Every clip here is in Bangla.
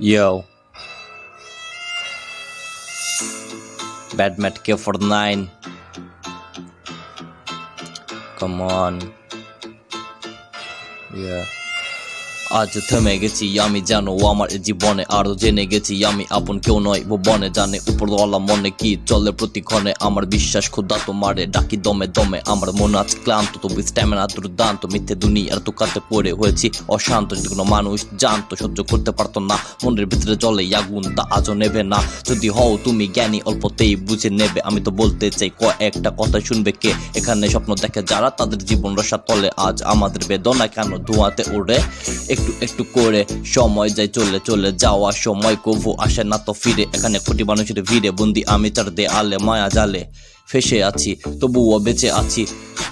Yo, Bad Matt K for 9. Come on. Yeah. আজ থেমে গেছি আমি জানো আমার জীবনে আরো জেনে গেছি আমি আপন কেউ নয় ভুবনে জানে উপরওয়ালা মনে কি চলে প্রতিক্ষণে আমার বিশ্বাস খোদা তোমারে ডাকি দমে দমে আমার মন আজ ক্লান্ত তবু স্ট্যামিনা দুর্দান্ত মিথ্যে দুনিয়ার তুকাতে পড়ে হয়েছি অশান্ত যদি কোনো মানুষ জানতো সহ্য করতে পারতো না মনের ভিতরে জলে আগুন তা আজও নেবে না যদি হও তুমি জ্ঞানী অল্পতেই বুঝে নেবে আমি তো বলতে চাই একটা কথা শুনবে কে এখানে স্বপ্ন দেখে যারা তাদের জীবন রসা তলে আজ আমাদের বেদনা কেন ধোঁয়াতে ওড়ে একটু একটু করে সময় যায় চলে চলে যাওয়া সময় কবু আসে না তো ফিরে এখানে কোটি মানুষের ভিড়ে বন্দি আমি চার দেয়ালে মায়া জালে ফেসে আছি তবুও বেঁচে আছি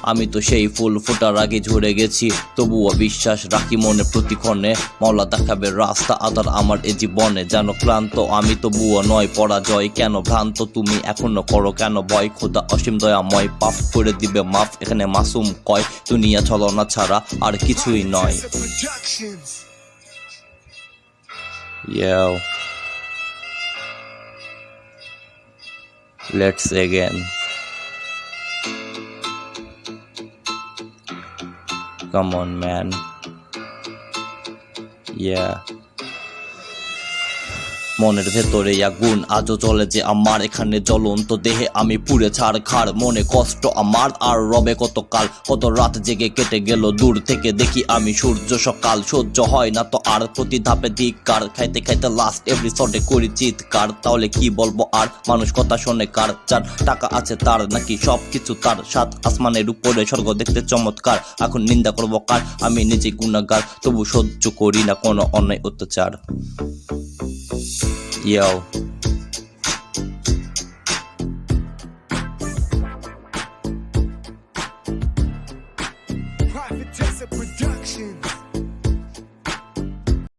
আমি তো সেই ফুল ফোটার আগে ঝরে গেছি তবুও বিশ্বাস রাখি মনে প্রতিক্ষণে মাওলা দেখাবে রাস্তা আদার আমার এ জীবনে যেন ক্লান্ত আমি তবুও নয় পরাজয় কেন ভ্রান্ত তুমি এখনো করো কেন ভয় খোদা অসীম দয়াময় পাপ করে দিবে মাফ এখানে মাসুম কয় দুনিয়া ছলনা ছাড়া আর কিছুই নয় Yo, let's again. Come on, man. Yeah. মনের ভেতরে আগুন আজও চলে যে আমার এখানে জ্বলন্ত দেহে আমি পুড়ে ছাড়খাড় মনে কষ্ট আমার আর রবে কতকাল কত রাত জেগে কেটে গেল দূর থেকে দেখি আমি সূর্য সকাল সহ্য হয় না তো আর প্রতি ধাপে ধিক্কার খাইতে খাইতে লাস্ট এপিসোডে করি চিৎকার তাহলে কি বলবো আর মানুষ কথা শোনে কার যার টাকা আছে তার নাকি সবকিছু তার সাত আসমানের উপরে স্বর্গ দেখতে চমৎকার এখন নিন্দা করবো কার আমি নিজে গুনাহগার তবু সহ্য করি না কোনো অন্যায় অত্যাচার Yo.